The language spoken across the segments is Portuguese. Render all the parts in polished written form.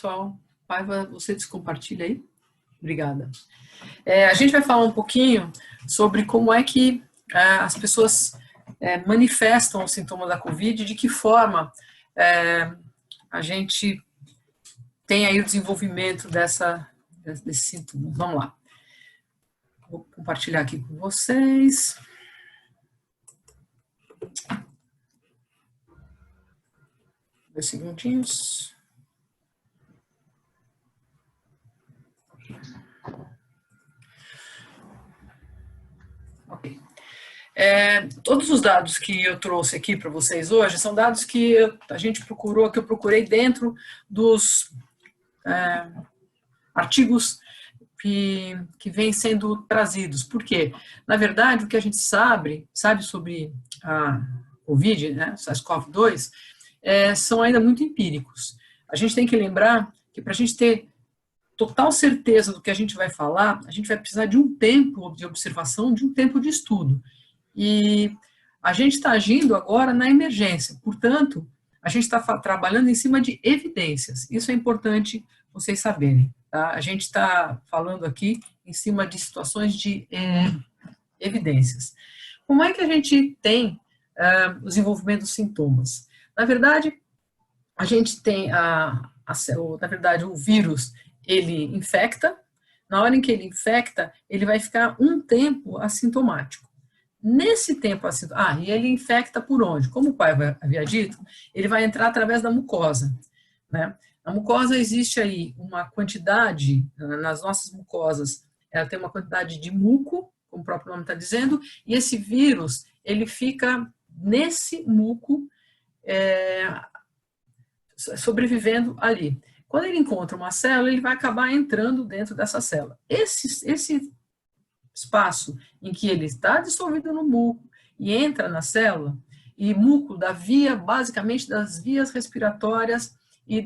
Pessoal, Paiva, você descompartilha aí? Obrigada. A gente vai falar um pouquinho sobre como é que as pessoas manifestam os sintomas da Covid, de que forma a gente tem aí o desenvolvimento desses sintomas. Vamos lá. Vou compartilhar aqui com vocês. Dois segundinhos. Ok. Todos os dados que eu trouxe aqui para vocês hoje são dados que a gente procurou, que eu procurei dentro dos artigos que vêm sendo trazidos. Por quê? Na verdade, o que a gente sabe sobre a Covid, né, SARS-CoV-2, são ainda muito empíricos. A gente tem que lembrar que para a gente ter total certeza do que a gente vai falar, a gente vai precisar de um tempo de observação, de um tempo de estudo. E a gente está agindo agora na emergência, portanto, a gente está trabalhando em cima de evidências. Isso é importante vocês saberem. Tá? A gente está falando aqui em cima de situações de evidências. Como é que a gente tem o desenvolvimento dos sintomas? Na verdade, a gente tem, na verdade, o vírus, ele infecta. Na hora em que ele infecta, ele vai ficar um tempo assintomático. Nesse tempo assintomático, e ele infecta por onde? Como o pai havia dito, ele vai entrar através da mucosa, né? Na mucosa existe aí uma quantidade, nas nossas mucosas, ela tem uma quantidade de muco, como o próprio nome está dizendo, e esse vírus, ele fica nesse muco, sobrevivendo ali. Quando ele encontra uma célula, ele vai acabar entrando dentro dessa célula. Esse espaço em que ele está dissolvido no muco e entra na célula, e muco basicamente das vias respiratórias e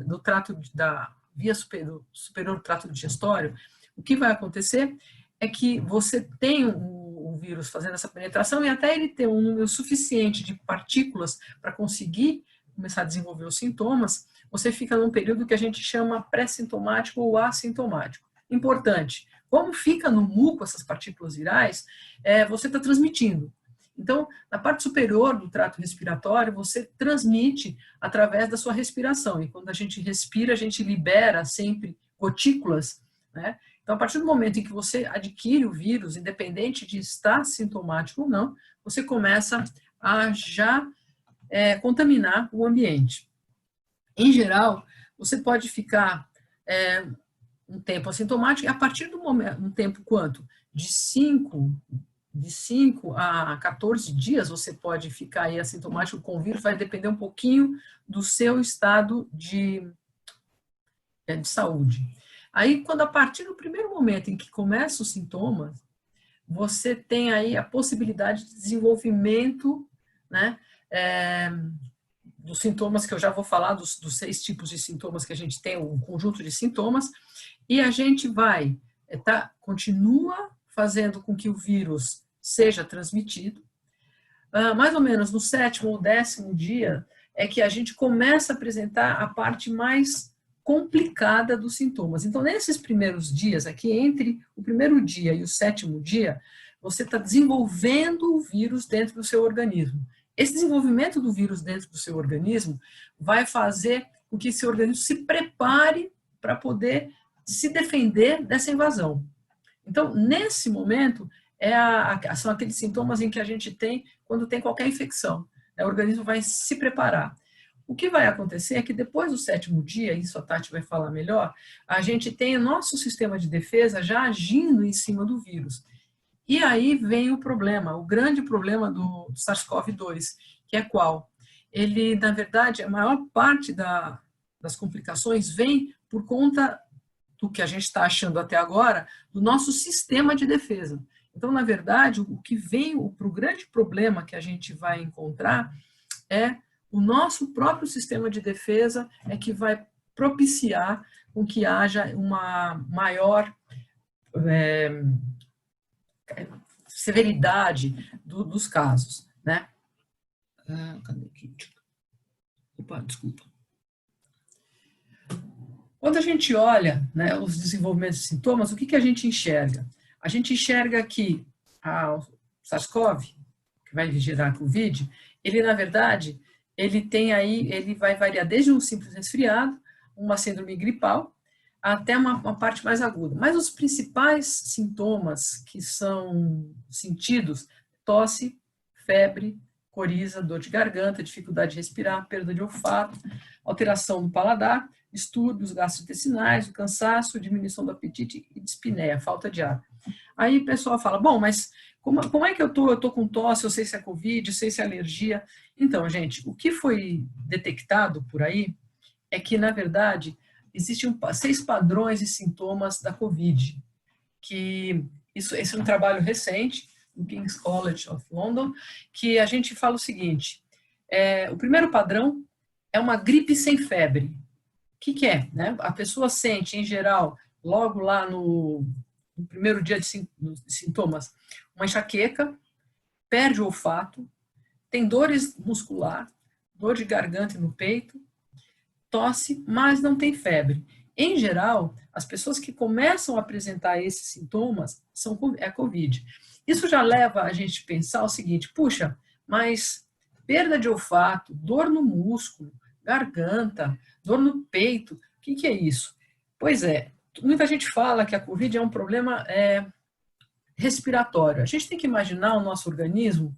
do trato da via superior do trato digestório, o que vai acontecer é que você tem o vírus fazendo essa penetração e até ele ter um número suficiente de partículas para conseguir começar a desenvolver os sintomas, você fica num período que a gente chama pré-sintomático ou assintomático. Importante, como fica no muco essas partículas virais, você está transmitindo. Então, na parte superior do trato respiratório, você transmite através da sua respiração. E quando a gente respira, a gente libera sempre gotículas, né? Então, a partir do momento em que você adquire o vírus, independente de estar sintomático ou não, você começa a já contaminar o ambiente. Em geral, você pode ficar um tempo assintomático, e a partir do momento, um tempo quanto? De 5 a 14 dias você pode ficar aí assintomático com o vírus, vai depender um pouquinho do seu estado de saúde. Aí, quando a partir do primeiro momento em que começam os sintomas, você tem aí a possibilidade de desenvolvimento, né, dos sintomas, que eu já vou falar, dos 6 tipos de sintomas que a gente tem, um conjunto de sintomas, e a gente vai, continua fazendo com que o vírus seja transmitido. Mais ou menos no 7º ou 10º dia é que a gente começa a apresentar a parte mais complicada dos sintomas. Então, nesses primeiros dias aqui, entre o primeiro dia e o 7º dia, você está desenvolvendo o vírus dentro do seu organismo. Esse desenvolvimento do vírus dentro do seu organismo vai fazer com que seu organismo se prepare para poder se defender dessa invasão. Então, nesse momento, são aqueles sintomas em que a gente tem quando tem qualquer infecção. O organismo vai se preparar. O que vai acontecer é que depois do 7º dia, isso a Tati vai falar melhor, a gente tem o nosso sistema de defesa já agindo em cima do vírus. E aí vem o problema, o grande problema do SARS-CoV-2, que é qual? Ele, na verdade, a maior parte das complicações vem por conta do que a gente está achando até agora, do nosso sistema de defesa. Então, na verdade, o que vem, o grande problema que a gente vai encontrar é o nosso próprio sistema de defesa que vai propiciar com que haja uma maior severidade dos casos, né? Cadê aqui? Opa, desculpa. Quando a gente olha, né, os desenvolvimentos de sintomas, o que a gente enxerga? A gente enxerga que o SARS-CoV, que vai gerar a COVID, ele, na verdade, ele vai variar desde um simples resfriado, uma síndrome gripal, até uma parte mais aguda. Mas os principais sintomas que são sentidos, tosse, febre, coriza, dor de garganta, dificuldade de respirar, perda de olfato, alteração do paladar, distúrbios gastrointestinais, o cansaço, diminuição do apetite e dispneia, falta de ar. Aí o pessoal fala, bom, mas como é que eu tô? Eu tô com tosse, eu sei se é Covid, eu sei se é alergia. Então, gente, o que foi detectado por aí é que, na verdade, existem 6 padrões de sintomas da Covid, que esse é um trabalho recente, do King's College of London, que a gente fala o seguinte, o primeiro padrão é uma gripe sem febre. O que é? Né? A pessoa sente, em geral, logo lá no primeiro dia de sintomas, uma enxaqueca, perde o olfato, tem dores muscular, dor de garganta e no peito, tosse, mas não tem febre. Em geral, as pessoas que começam a apresentar esses sintomas é COVID. Isso já leva a gente a pensar o seguinte, puxa, mas perda de olfato, dor no músculo, garganta, dor no peito, o que é isso? Pois é, muita gente fala que a COVID é um problema respiratório. A gente tem que imaginar o nosso organismo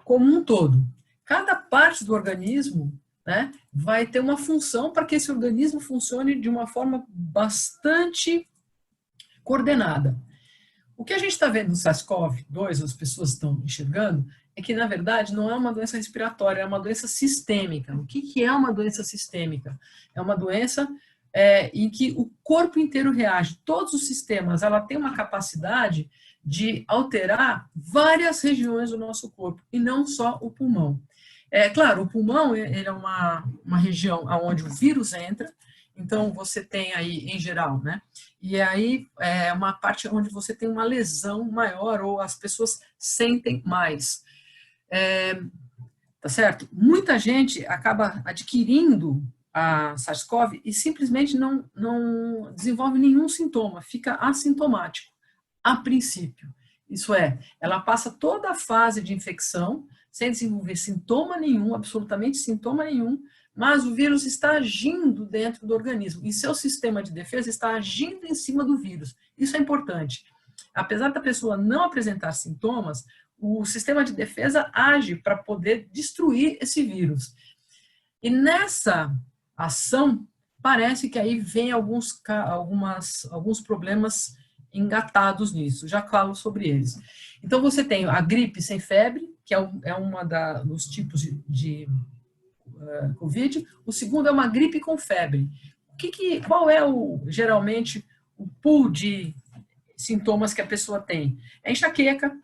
como um todo. Cada parte do organismo, né, vai ter uma função para que esse organismo funcione de uma forma bastante coordenada. O que a gente está vendo no SARS-CoV-2, as pessoas estão enxergando, é que, na verdade, não é uma doença respiratória, é uma doença sistêmica. O que é uma doença sistêmica? É uma doença em que o corpo inteiro reage. Todos os sistemas, ela tem uma capacidade de alterar várias regiões do nosso corpo, e não só o pulmão. Claro, o pulmão ele é uma região onde o vírus entra, então você tem aí, em geral, né? E aí é uma parte onde você tem uma lesão maior, ou as pessoas sentem mais. Tá certo? Muita gente acaba adquirindo a SARS-CoV e simplesmente não desenvolve nenhum sintoma, fica assintomático, a princípio. Isso é, ela passa toda a fase de infecção sem desenvolver sintoma nenhum, absolutamente sintoma nenhum, mas o vírus está agindo dentro do organismo e seu sistema de defesa está agindo em cima do vírus. Isso é importante. Apesar da pessoa não apresentar sintomas, o sistema de defesa age para poder destruir esse vírus. E nessa ação, parece que aí vem alguns problemas engatados nisso, já falo sobre eles. Então, você tem a gripe sem febre, que é uma dos tipos de COVID. O segundo é uma gripe com febre. Qual é geralmente o pool de sintomas que a pessoa tem? É enxaqueca,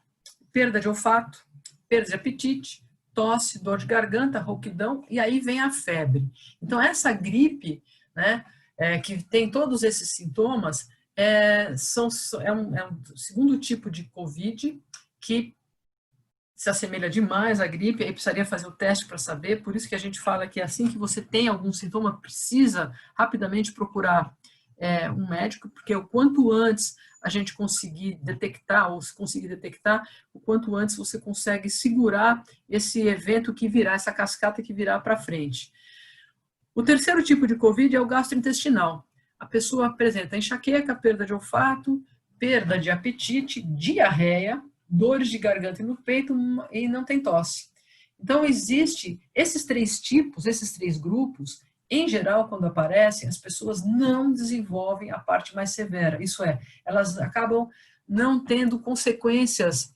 perda de olfato, perda de apetite, tosse, dor de garganta, rouquidão, e aí vem a febre. Então, essa gripe, né, que tem todos esses sintomas, é um segundo tipo de COVID que se assemelha demais à gripe, aí precisaria fazer o teste para saber, por isso que a gente fala que assim que você tem algum sintoma, precisa rapidamente procurar um médico, porque o quanto antes a gente conseguir detectar, ou se conseguir detectar, o quanto antes você consegue segurar esse evento que virá, essa cascata que virá para frente. O terceiro tipo de COVID é o gastrointestinal. A pessoa apresenta enxaqueca, perda de olfato, perda de apetite, diarreia, dores de garganta e no peito e não tem tosse. Então, existe esses 3 tipos, esses 3 grupos, em geral, quando aparecem, as pessoas não desenvolvem a parte mais severa. Isso é, elas acabam não tendo consequências,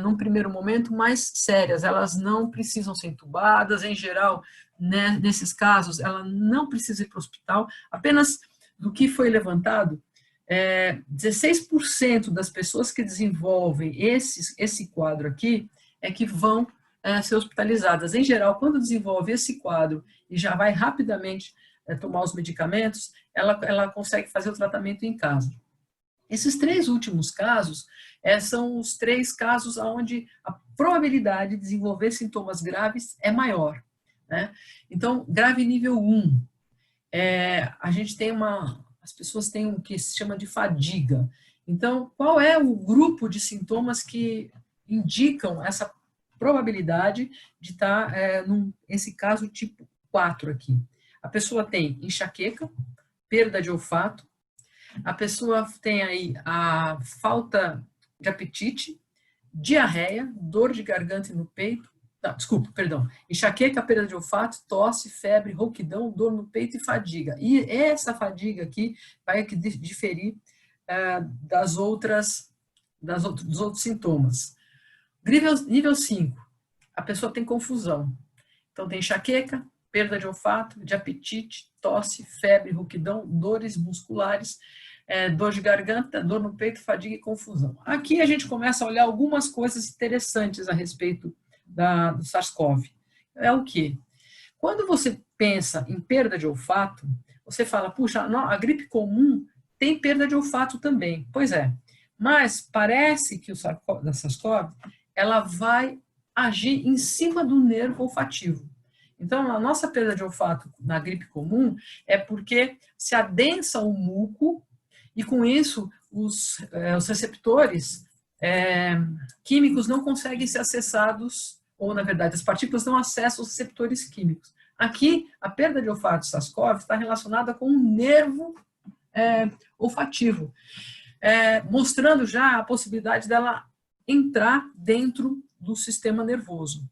num primeiro momento, mais sérias. Elas não precisam ser entubadas, em geral, né, nesses casos, ela não precisa ir para o hospital. Apenas do que foi levantado, 16% das pessoas que desenvolvem esse quadro aqui é que vão ser hospitalizadas. Em geral, quando desenvolve esse quadro e já vai rapidamente tomar os medicamentos, ela consegue fazer o tratamento em casa. Esses 3 últimos casos são os 3 casos onde a probabilidade de desenvolver sintomas graves é maior, né? Então, grave nível 1. a gente tem as pessoas têm o que se chama de fadiga. Então, qual é o grupo de sintomas que indicam essa probabilidade de estar, nesse caso, tipo 4 aqui? A pessoa tem enxaqueca, perda de olfato, a pessoa tem aí a falta de apetite, diarreia, dor de garganta e no peito, não, desculpa, perdão, enxaqueca, perda de olfato, tosse, febre, rouquidão, dor no peito e fadiga. E essa fadiga aqui vai diferir dos outros sintomas. Nível 5, a pessoa tem confusão. Então tem enxaqueca, perda de olfato, de apetite, tosse, febre, rouquidão, dores musculares, dor de garganta, dor no peito, fadiga e confusão. Aqui a gente começa a olhar algumas coisas interessantes a respeito do SARS-CoV. É o quê? Quando você pensa em perda de olfato, você fala, puxa, a gripe comum tem perda de olfato também. Pois é, mas parece que o SARS-CoV, ela vai agir em cima do nervo olfativo. Então, a nossa perda de olfato na gripe comum é porque se adensa o muco e, com isso, os receptores químicos não conseguem ser acessados, ou, na verdade, as partículas não acessam os receptores químicos. Aqui, a perda de olfato do SARS-CoV está relacionada com o nervo olfativo, mostrando já a possibilidade dela entrar dentro do sistema nervoso.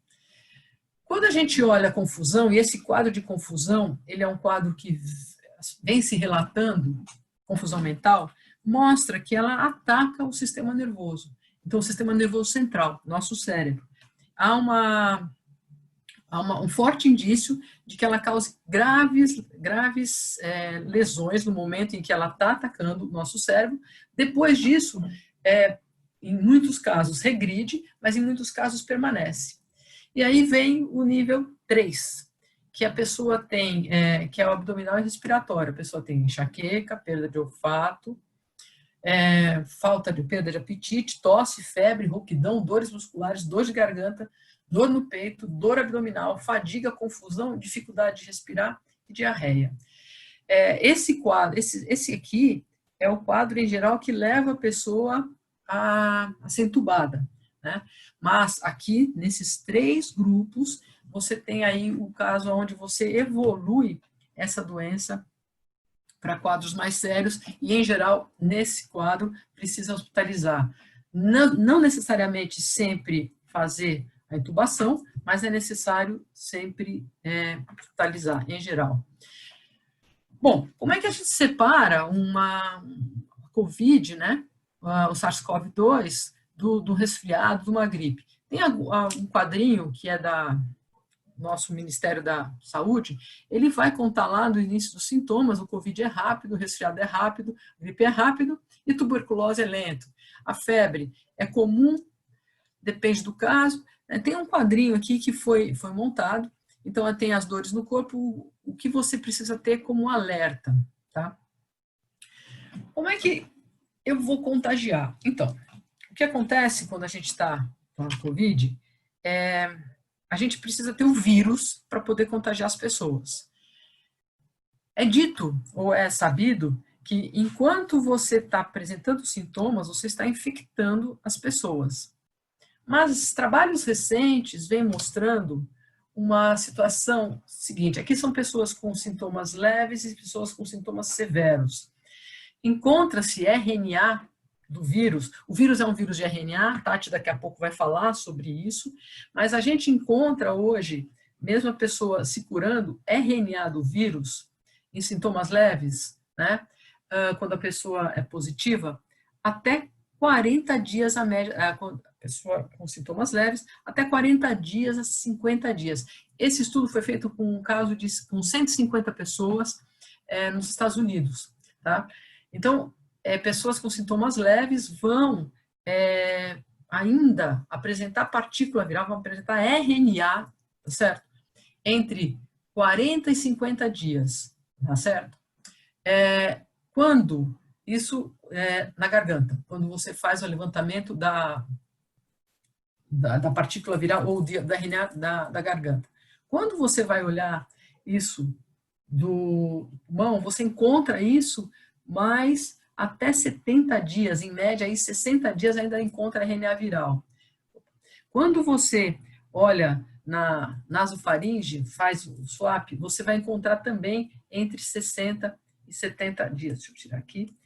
Quando a gente olha a confusão, e esse quadro de confusão, ele é um quadro que vem se relatando, confusão mental, mostra que ela ataca o sistema nervoso. Então, o sistema nervoso central, nosso cérebro. Há um forte indício de que ela cause graves lesões no momento em que ela está atacando o nosso cérebro. Depois disso, em muitos casos regride, mas em muitos casos permanece. E aí vem o nível 3, que a pessoa tem, que é o abdominal e respiratório. A pessoa tem enxaqueca, perda de olfato, perda de apetite, tosse, febre, rouquidão, dores musculares, dor de garganta, dor no peito, dor abdominal, fadiga, confusão, dificuldade de respirar e diarreia. Esse quadro, esse aqui é o quadro em geral que leva a pessoa a ser entubada, né? Mas aqui, nesses 3 grupos, você tem aí o caso onde você evolui essa doença para quadros mais sérios e, em geral, nesse quadro, precisa hospitalizar. Não necessariamente sempre fazer a intubação, mas é necessário sempre hospitalizar, em geral. Bom, como é que a gente separa uma COVID, né, o SARS-CoV-2, do resfriado, de uma gripe? Tem um quadrinho que é da nosso Ministério da Saúde, ele vai contar lá no início dos sintomas, o Covid é rápido, o resfriado é rápido, a gripe é rápido e tuberculose é lento. A febre é comum, depende do caso. Tem um quadrinho aqui que foi montado, então tem as dores no corpo, o que você precisa ter como alerta, tá? Como é que eu vou contagiar? Então, o que acontece quando a gente está com Covid a gente precisa ter o vírus para poder contagiar as pessoas. É dito, ou é sabido, que enquanto você está apresentando sintomas, você está infectando as pessoas. Mas trabalhos recentes vêm mostrando uma situação seguinte: aqui são pessoas com sintomas leves e pessoas com sintomas severos. Encontra-se RNA do vírus. O vírus é um vírus de RNA, Tati daqui a pouco vai falar sobre isso, mas a gente encontra hoje, mesmo a pessoa se curando, RNA do vírus em sintomas leves, né? Quando a pessoa é positiva, até 40 dias a média, a pessoa com sintomas leves, até 40 dias a 50 dias. Esse estudo foi feito com um caso com 150 pessoas nos Estados Unidos, tá? Então, pessoas com sintomas leves vão ainda apresentar partícula viral, vão apresentar RNA, tá certo? Entre 40 e 50 dias, tá certo? Quando isso na garganta, quando você faz o levantamento da partícula viral ou da RNA da garganta. Quando você vai olhar isso do pulmão, você encontra isso, mas até 70 dias, em média, aí 60 dias ainda encontra RNA viral. Quando você olha na nasofaringe, faz o swap, você vai encontrar também entre 60 e 70 dias. Deixa eu tirar aqui.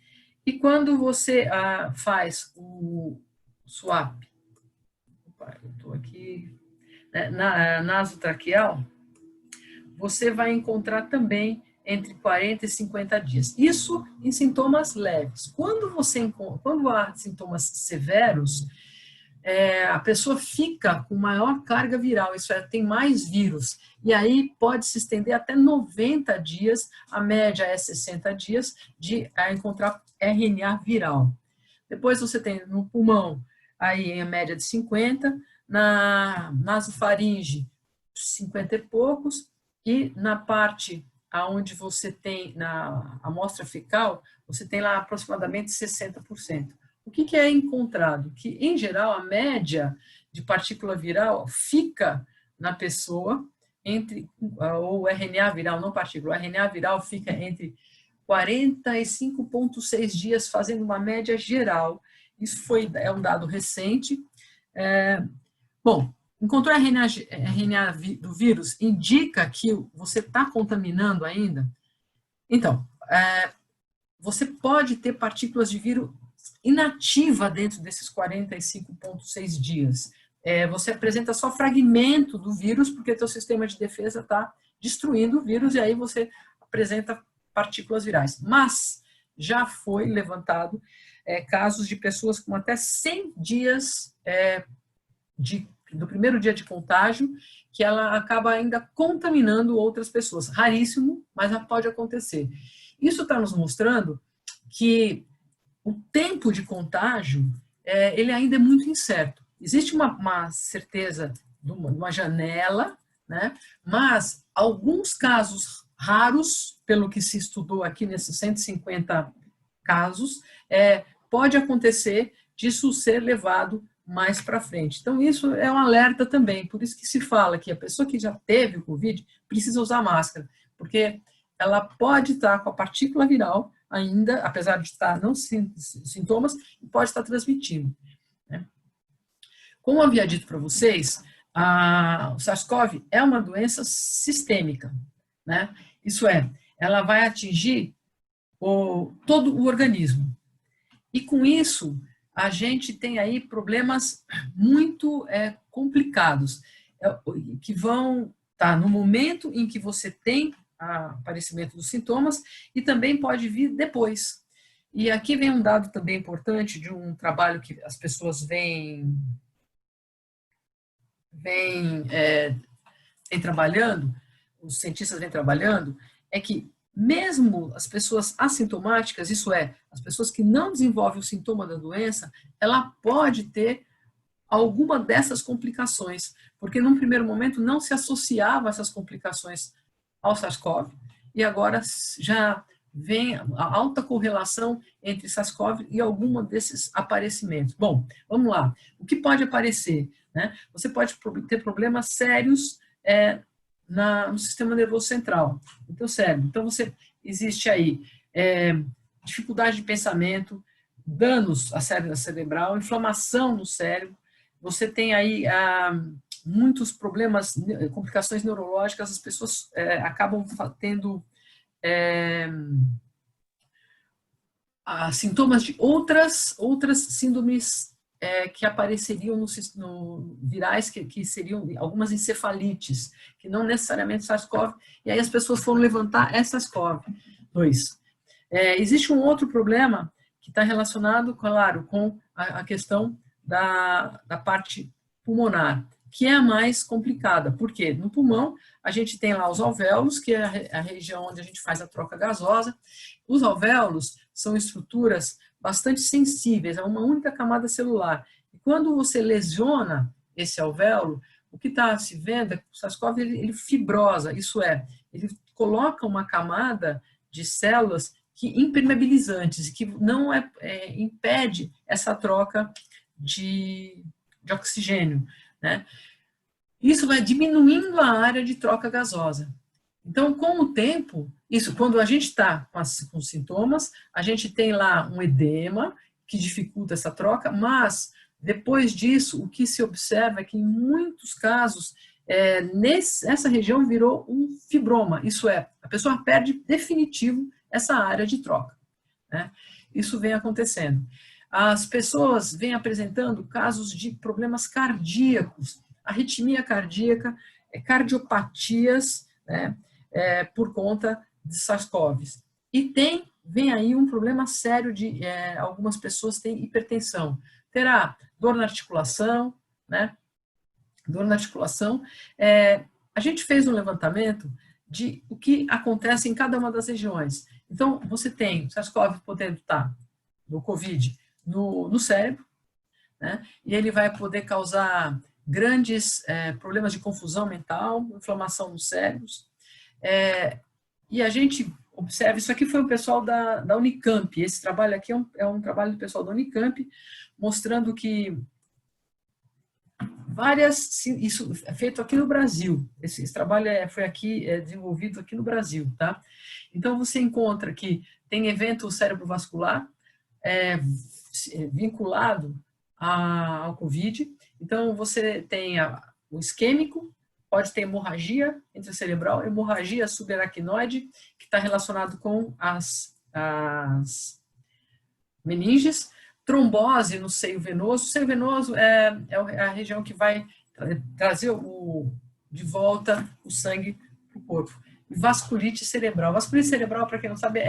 E quando você faz o swap, opa, eu estou aqui, né, na nasotraqueal, você vai encontrar também entre 40 e 50 dias. Isso em sintomas leves. Quando há sintomas severos, a pessoa fica com maior carga viral, isso é, tem mais vírus, e aí pode se estender até 90 dias, a média é 60 dias, de encontrar RNA viral. Depois você tem no pulmão, aí em média de 50, na nasofaringe, 50 e poucos, e na parte aonde você tem, na amostra fecal, você tem lá aproximadamente 60%. O que é encontrado? Que, em geral, a média de partícula viral fica na pessoa entre, ou RNA viral, não partícula, o RNA viral fica entre 45,6 dias, fazendo uma média geral. Isso é um dado recente. Bom, encontrou RNA do vírus, indica que você está contaminando ainda? Então, você pode ter partículas de vírus inativa dentro desses 45,6 dias. Você apresenta só fragmento do vírus, porque teu sistema de defesa está destruindo o vírus, e aí você apresenta partículas virais. Mas já foi levantado casos de pessoas com até 100 dias do primeiro dia de contágio, que ela acaba ainda contaminando outras pessoas. Raríssimo, mas pode acontecer. Isso está nos mostrando que o tempo de contágio, ele ainda é muito incerto. Existe uma certeza de uma janela, né? Mas alguns casos raros, pelo que se estudou aqui nesses 150 casos, pode acontecer disso ser levado mais para frente. Então, isso é um alerta também, por isso que se fala que a pessoa que já teve o Covid precisa usar máscara, porque ela pode estar com a partícula viral ainda, apesar de estar não sintomas, pode estar transmitindo. Né? Como eu havia dito para vocês, o SARS-CoV é uma doença sistêmica, né? Isso é, ela vai atingir todo o organismo. E com isso, a gente tem aí problemas muito complicados, que vão estar no momento em que você tem aparecimento dos sintomas e também pode vir depois. E aqui vem um dado também importante de um trabalho que as pessoas vêm trabalhando, os cientistas vêm trabalhando, é que mesmo as pessoas assintomáticas, isso é, as pessoas que não desenvolvem o sintoma da doença, ela pode ter alguma dessas complicações, porque num primeiro momento não se associava essas complicações ao SARS-CoV, e agora já vem a alta correlação entre SARS-CoV e alguma desses aparecimentos. Bom, vamos lá. O que pode aparecer? Né? Você pode ter problemas sérios no sistema nervoso central, no teu cérebro. Então, existe aí dificuldade de pensamento, danos à célula cerebral, inflamação no cérebro, você tem aí muitos problemas, complicações neurológicas, as pessoas acabam tendo sintomas de outras síndromes que apareceriam no virais, que seriam algumas encefalites, que não necessariamente SARS-CoV, e aí as pessoas foram levantar SARS-CoV-2. Existe um outro problema que está relacionado, claro, com a questão da parte pulmonar, que é a mais complicada. Por quê? No pulmão, a gente tem lá os alvéolos, que é a região onde a gente faz a troca gasosa. Os alvéolos são estruturas bastante sensíveis, a uma única camada celular. E quando você lesiona esse alvéolo, o que está se vendo é que o SARS-CoV ele fibrosa, isso é, ele coloca uma camada de células impermeabilizantes, que não impede essa troca de oxigênio, né? Isso vai diminuindo a área de troca gasosa. Então, com o tempo, isso, quando a gente está com sintomas, a gente tem lá um edema que dificulta essa troca, mas depois disso, o que se observa é que em muitos casos, essa região virou um fibroma, isso é, a pessoa perde definitivo essa área de troca, né? Isso vem acontecendo. As pessoas vêm apresentando casos de problemas cardíacos, arritmia cardíaca, cardiopatias, né, por conta de SARS-CoV. E vem aí um problema sério de algumas pessoas têm hipertensão. Terá dor na articulação, né? Dor na articulação. A gente fez um levantamento de o que acontece em cada uma das regiões. Então, você tem SARS-CoV podendo estar no COVID no cérebro, né? E ele vai poder causar grandes problemas de confusão mental, inflamação nos cérebros. E a gente observa, isso aqui foi o pessoal da Unicamp, esse trabalho aqui é um trabalho do pessoal da Unicamp, mostrando que isso é feito aqui no Brasil, esse trabalho foi aqui, desenvolvido aqui no Brasil, tá? Então, você encontra que tem evento cerebrovascular vinculado ao COVID, então você tem o isquêmico, pode ter hemorragia intracerebral, hemorragia subaracnoide, que está relacionado com as meninges, trombose no seio venoso. O seio venoso é a região que vai trazer de volta o sangue para o corpo. E vasculite cerebral. Vasculite cerebral, para quem não sabe,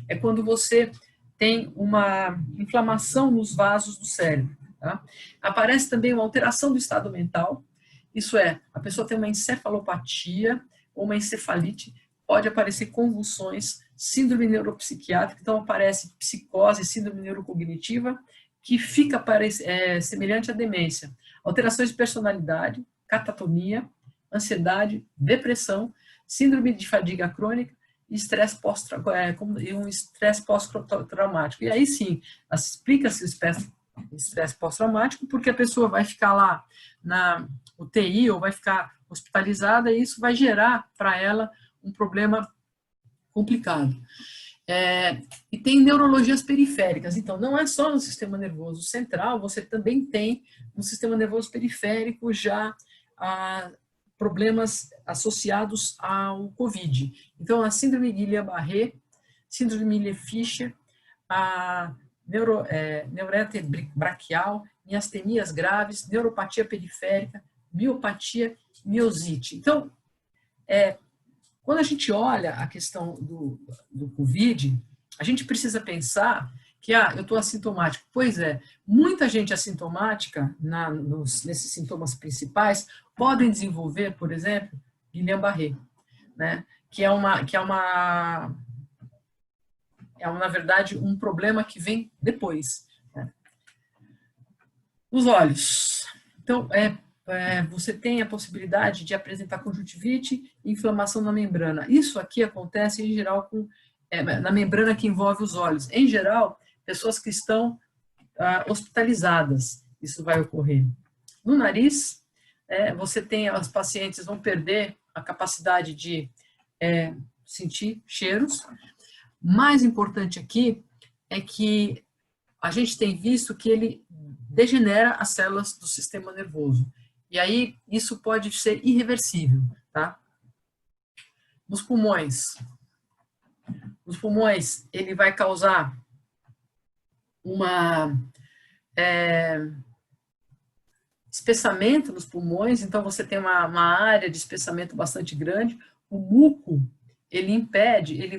é quando você tem uma inflamação nos vasos do cérebro. Tá? Aparece também uma alteração do estado mental, isso é, a pessoa tem uma encefalopatia ou uma encefalite, pode aparecer convulsões, síndrome neuropsiquiátrica, então aparece psicose, síndrome neurocognitiva, que fica semelhante à demência. Alterações de personalidade, catatonia, ansiedade, depressão, síndrome de fadiga crônica e um estresse pós-traumático. E aí sim, explica-se o estresse pós-traumático, porque a pessoa vai ficar lá na UTI ou vai ficar hospitalizada e isso vai gerar para ela um problema complicado. E tem neurologias periféricas, então não é só no sistema nervoso central, você também tem no sistema nervoso periférico já problemas associados ao COVID. Então, a síndrome Guillain-Barré, síndrome Miller-Fisher, a neurite braquial, miastenias graves, neuropatia periférica, miopatia, miosite. Então, quando a gente olha a questão do COVID, a gente precisa pensar que, eu estou assintomático. Pois é, muita gente assintomática, nesses sintomas principais, podem desenvolver, por exemplo, Guillain-Barré, né? que é, na verdade, um problema que vem depois. Né? Os olhos. Então, você tem a possibilidade de apresentar conjuntivite e inflamação na membrana. Isso aqui acontece, em geral, na membrana que envolve os olhos. Em geral, pessoas que estão hospitalizadas, isso vai ocorrer. No nariz, os pacientes vão perder a capacidade de sentir cheiros. Mais importante aqui é que a gente tem visto que ele degenera as células do sistema nervoso. E aí, isso pode ser irreversível, tá? Nos pulmões, ele vai causar espessamento nos pulmões, então você tem uma área de espessamento bastante grande. O muco, ele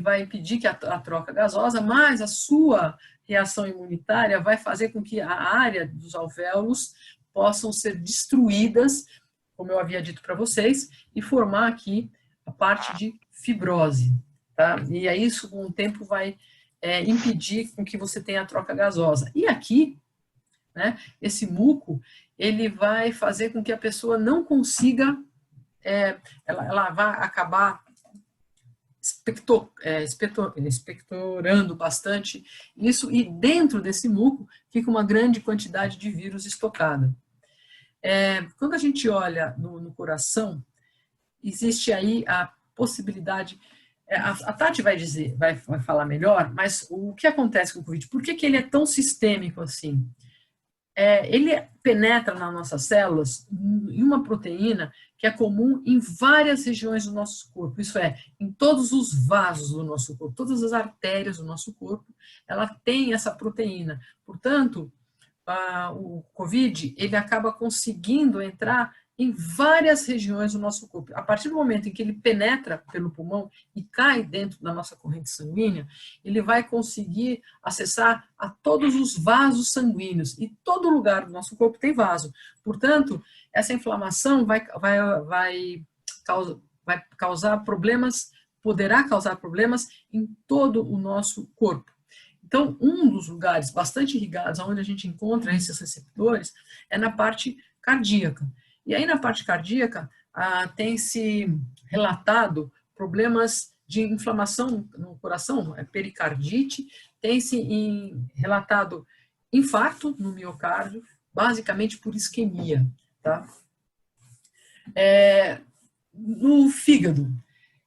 vai impedir que a troca gasosa, mas a sua reação imunitária vai fazer com que a área dos alvéolos possam ser destruídas, como eu havia dito para vocês, e formar aqui a parte de fibrose. Tá? E aí isso, com o tempo, vai impedir com que você tenha a troca gasosa. E aqui, né, esse muco, ele vai fazer com que a pessoa não consiga, ela vai acabar expectorando bastante isso, e dentro desse muco fica uma grande quantidade de vírus estocada. Quando a gente olha no coração, existe aí a possibilidade. A Tati vai dizer, vai falar melhor, mas o que acontece com o Covid? Por que ele é tão sistêmico assim? Ele penetra nas nossas células em uma proteína que é comum em várias regiões do nosso corpo, isso é, em todos os vasos do nosso corpo, todas as artérias do nosso corpo, ela tem essa proteína. Portanto, o Covid, ele acaba conseguindo entrar em várias regiões do nosso corpo. A partir do momento em que ele penetra pelo pulmão e cai dentro da nossa corrente sanguínea, ele vai conseguir acessar a todos os vasos sanguíneos, e todo lugar do nosso corpo tem vaso. Portanto, essa inflamação vai causar problemas, poderá causar problemas em todo o nosso corpo. Então, um dos lugares bastante irrigados, onde a gente encontra esses receptores, é na parte cardíaca. E aí, na parte cardíaca, tem-se relatado problemas de inflamação no coração, pericardite, tem-se relatado infarto no miocárdio, basicamente por isquemia. Tá? No fígado.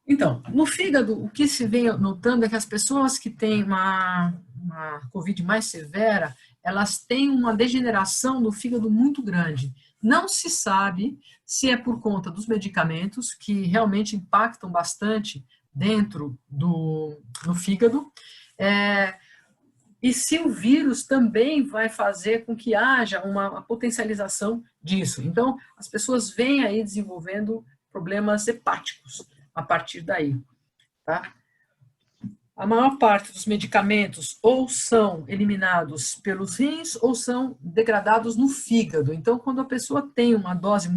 Então, no fígado, o que se vem notando é que as pessoas que têm uma Covid mais severa, elas têm uma degeneração do fígado muito grande. Não se sabe se é por conta dos medicamentos, que realmente impactam bastante dentro do fígado, e se o vírus também vai fazer com que haja uma potencialização disso. Então, as pessoas vêm aí desenvolvendo problemas hepáticos a partir daí. Tá? A maior parte dos medicamentos ou são eliminados pelos rins ou são degradados no fígado. Então, quando a pessoa tem uma dose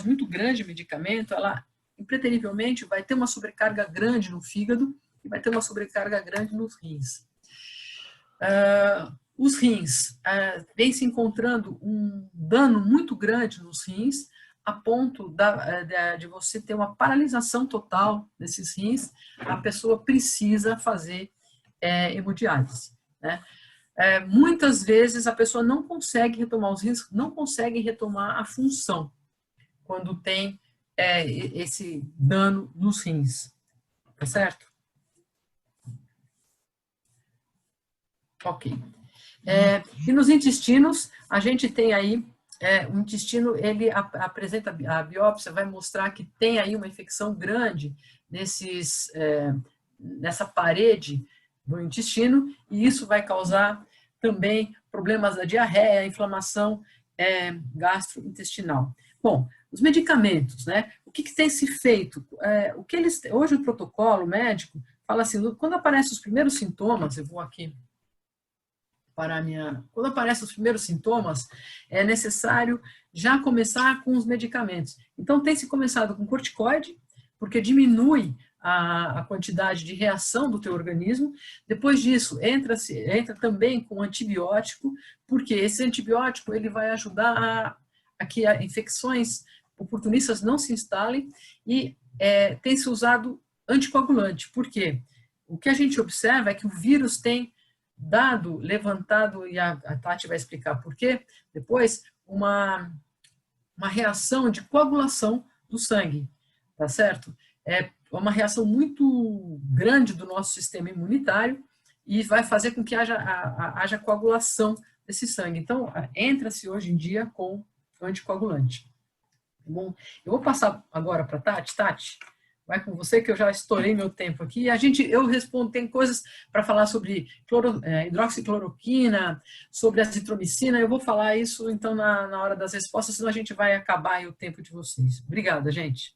muito grande de medicamento, ela impreterivelmente vai ter uma sobrecarga grande no fígado e vai ter uma sobrecarga grande nos rins. Os rins, vem se encontrando um dano muito grande nos rins, a ponto de você ter uma paralisação total desses rins, a pessoa precisa fazer hemodiálise. Né? Muitas vezes a pessoa não consegue retomar os rins, não consegue retomar a função quando tem esse dano nos rins. Tá certo? Ok. E nos intestinos, a gente tem aí o intestino, ele apresenta a biópsia, vai mostrar que tem aí uma infecção grande nessa parede do intestino, e isso vai causar também problemas da diarreia, inflamação gastrointestinal. Bom, os medicamentos, né? O que tem se feito? Hoje o protocolo médico fala assim, quando aparecem os primeiros sintomas, eu vou aqui quando aparecem os primeiros sintomas, é necessário já começar com os medicamentos. Então, tem se começado com corticoide, porque diminui a quantidade de reação do teu organismo. Depois disso, entra também com antibiótico, porque esse antibiótico ele vai ajudar a que infecções oportunistas não se instalem, e tem se usado anticoagulante. Por quê? O que a gente observa é que o vírus tem levantado, e a Tati vai explicar por quê, depois, uma reação de coagulação do sangue, tá certo? É uma reação muito grande do nosso sistema imunitário e vai fazer com que haja coagulação desse sangue. Então, entra-se hoje em dia com anticoagulante. Tá bom? Eu vou passar agora para a Tati. Tati, vai com você, que eu já estourei meu tempo aqui. Eu respondo, tem coisas para falar sobre hidroxicloroquina, sobre azitromicina. Eu vou falar isso, então, na hora das respostas, senão a gente vai acabar aí o tempo de vocês. Obrigada, gente.